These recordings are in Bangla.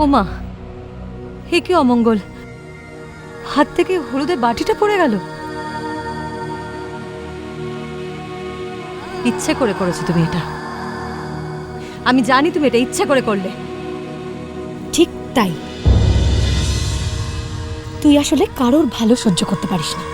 ওমা, হে কি অমঙ্গল! হাত থেকে হলুদের বাটিটা পড়ে গেল। ইচ্ছে করে করেছো তুমি এটা। আমি জানি তুমি এটা ইচ্ছে করে করলে। ঠিক তাই, তুই আসলে কারোর ভালো সহ্য করতে পারিস না।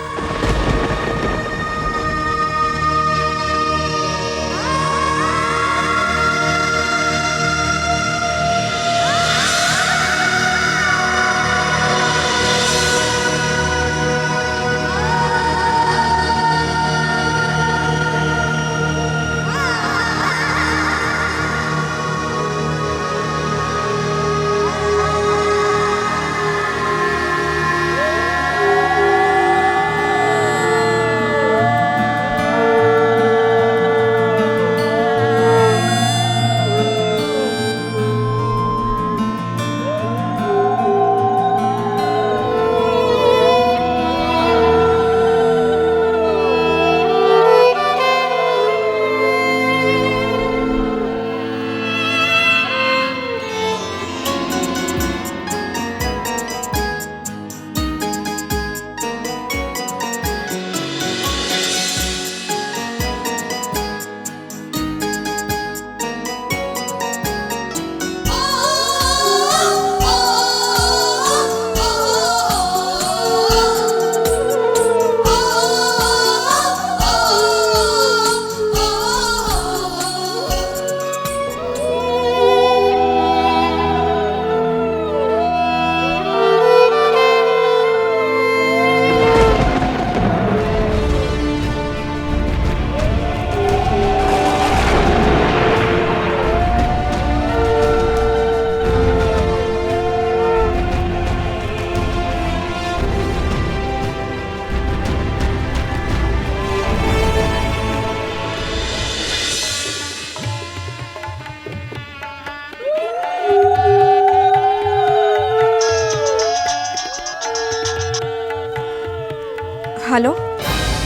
হ্যালো,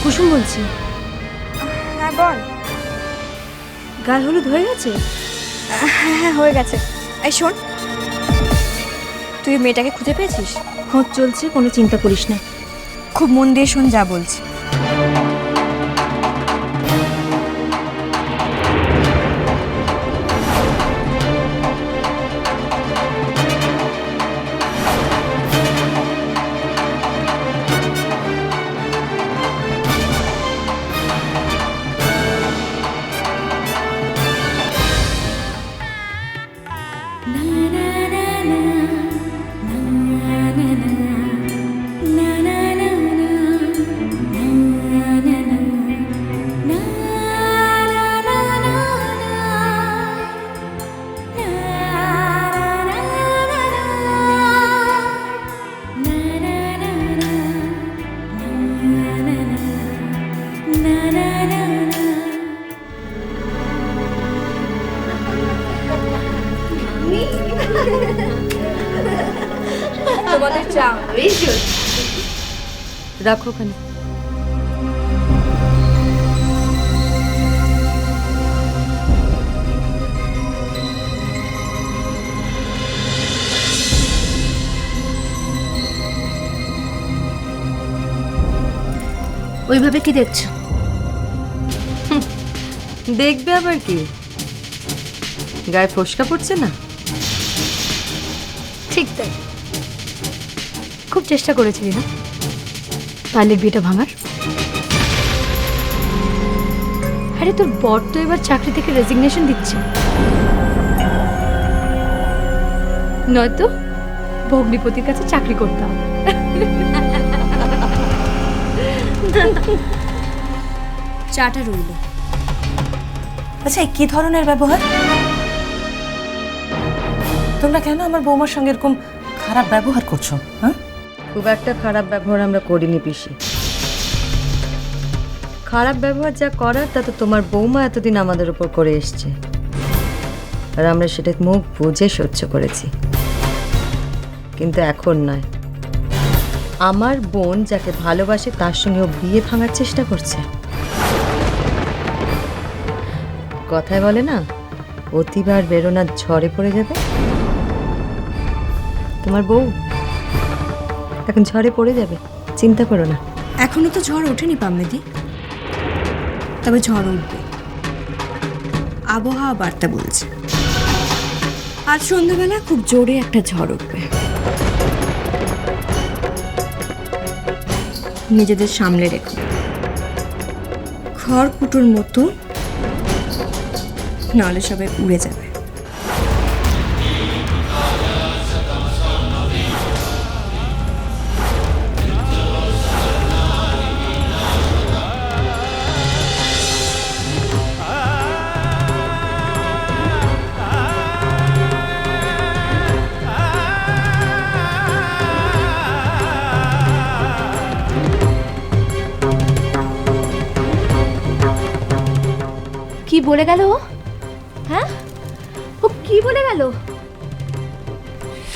কুসুম বলছি। হ্যাঁ বল। গায়ে হলুদ হয়ে গেছে? হ্যাঁ হ্যাঁ হয়ে গেছে। এই শোন, তুই মেয়েটাকে খুঁজে পেয়েছিস? খোঁজ চলছে, কোনো চিন্তা করিস না। খুব মন দিয়ে শোন যা বলছি। তোমাদের চা। রাখো ওখানে। ওইভাবে কি দেখছো? দেখবে আবার কি, গায়ে ফোসকা পড়ছে না? ঠিক তাই, খুব চেষ্টা করেছিলি না পাইলের বিয়েটা ভাঙার? আরে তোর বর তো এবার চাকরি থেকে রেজিগনেশন দিচ্ছে, নয়তো ভগ্নিপতির কাছে চাকরি করতাম। চাটা রইল। আচ্ছা, কি ধরনের ব্যবহার? তোমরা কেন আমার বৌমার সঙ্গে এরকম খারাপ ব্যবহার করছো? হ্যাঁ, খুব একটা খারাপ ব্যবহার আমরা করিনি পিসি। খারাপ ব্যবহার যা করার তা তো তোমার বৌমা এতদিন আমাদের উপর করে এসছে, আর আমরা সেটা মুখ বুঝে সহ্য করেছি। কিন্তু এখন নয়, আমার বোন যাকে ভালোবাসে তার সঙ্গে ও বিয়ে ভাঙার চেষ্টা করছে। কথায় বলে না, অতিবার বেরোনা ঝড়ে পড়ে যাবে। তোমার বউ এখন ঝড়ে পড়ে যাবে, চিন্তা করো না। এখনো তো ঝড় ওঠেনি পাম্মেদি, তবে ঝড় উঠবে। আবহাওয়া বার্তা বলছে আজ সন্ধ্যাবেলা খুব জোরে একটা ঝড় উঠবে। নিজেদের সামলে রেখো, খড়কুটোর মতো, নাহলে সবাই উড়ে যাবে। কি বলে গেল ও? হ্যাঁ, ও কি বলে গেল?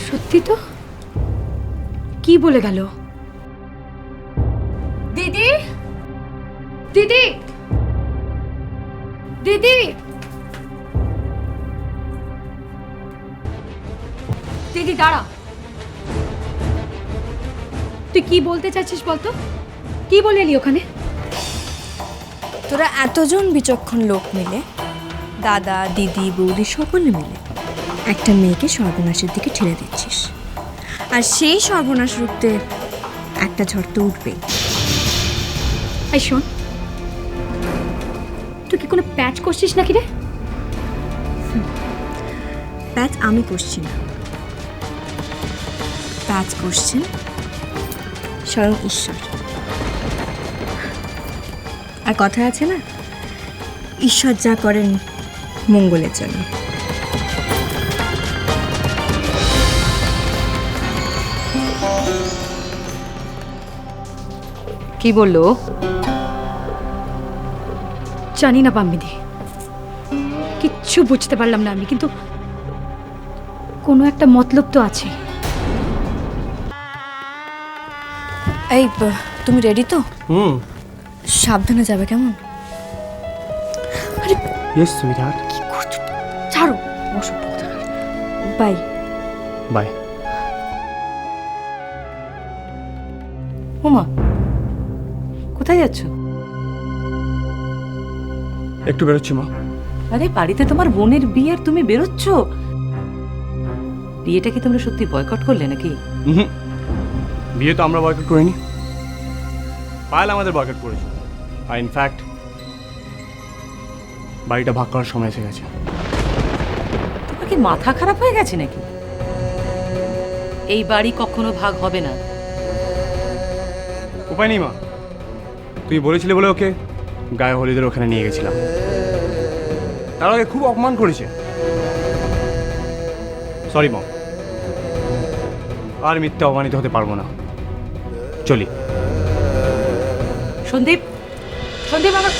সত্যি তো, কি বলে গেল? দিদি, দিদি, দিদি, দিদি দাঁড়া। তুই কি বলতে চাইছিস বলতো? কি বলে এলি ওখানে? তোরা এতজন বিচক্ষণ লোক মিলে, দাদা দিদি বৌদি সকলে মিলে একটা মেয়েকে সর্বনাশের দিকে ঠেলে দিচ্ছিস, আর সেই সর্বনাশ রুখতে একটা ঝড় তো উঠবেই। এই শোন, তুই কি কোনো প্যাচ করছিস নাকি রে? প্যাচ আমি করছি না, প্যাচ করছেন স্বয়ং ঈশ্বর। আর কথা আছে না, ঈশ্বর যা করেন মঙ্গলের জন্য। কি বললো? জানি না পাম্মিদি, কিচ্ছু বুঝতে পারলাম না আমি, কিন্তু কোনো একটা মতলব তো আছে। এই তুমি রেডি তো? সাবধানে যাবে কেমন? Yes, sweetheart. ছাড়ো। বাই। Bye. ওমা, কোথায় যাচ্ছ? একটু বেরোচ্ছি মা। আরে বাড়িতে তোমার বোনের বিয়ে আর তুমি বেরোচ্ছ? বিয়েটা কি তোমরা সত্যি বয়কট করলে নাকি? বিয়ে তো আমরা বয়কট করিনি, পায়েল আমাদের বয়কট করেছে। আর ইনফ্যাক্ট বাড়িটা ভাগ করার সময় এসে গেছে। তোমার কি মাথা খারাপ হয়ে গেছে নাকি? এই বাড়ি কখনো ভাগ হবে না। উপায় নেই মা, তুই বলেছিলি বলে ওকে গায়ে হলুদের ওখানে নিয়ে গেছিলাম। তার আগে খুব অপমান করেছে। সরি মা, আর মিথ্যা অপমানিত হতে পারবো না। চলি। সন্দীপ, সন্দীপ আমার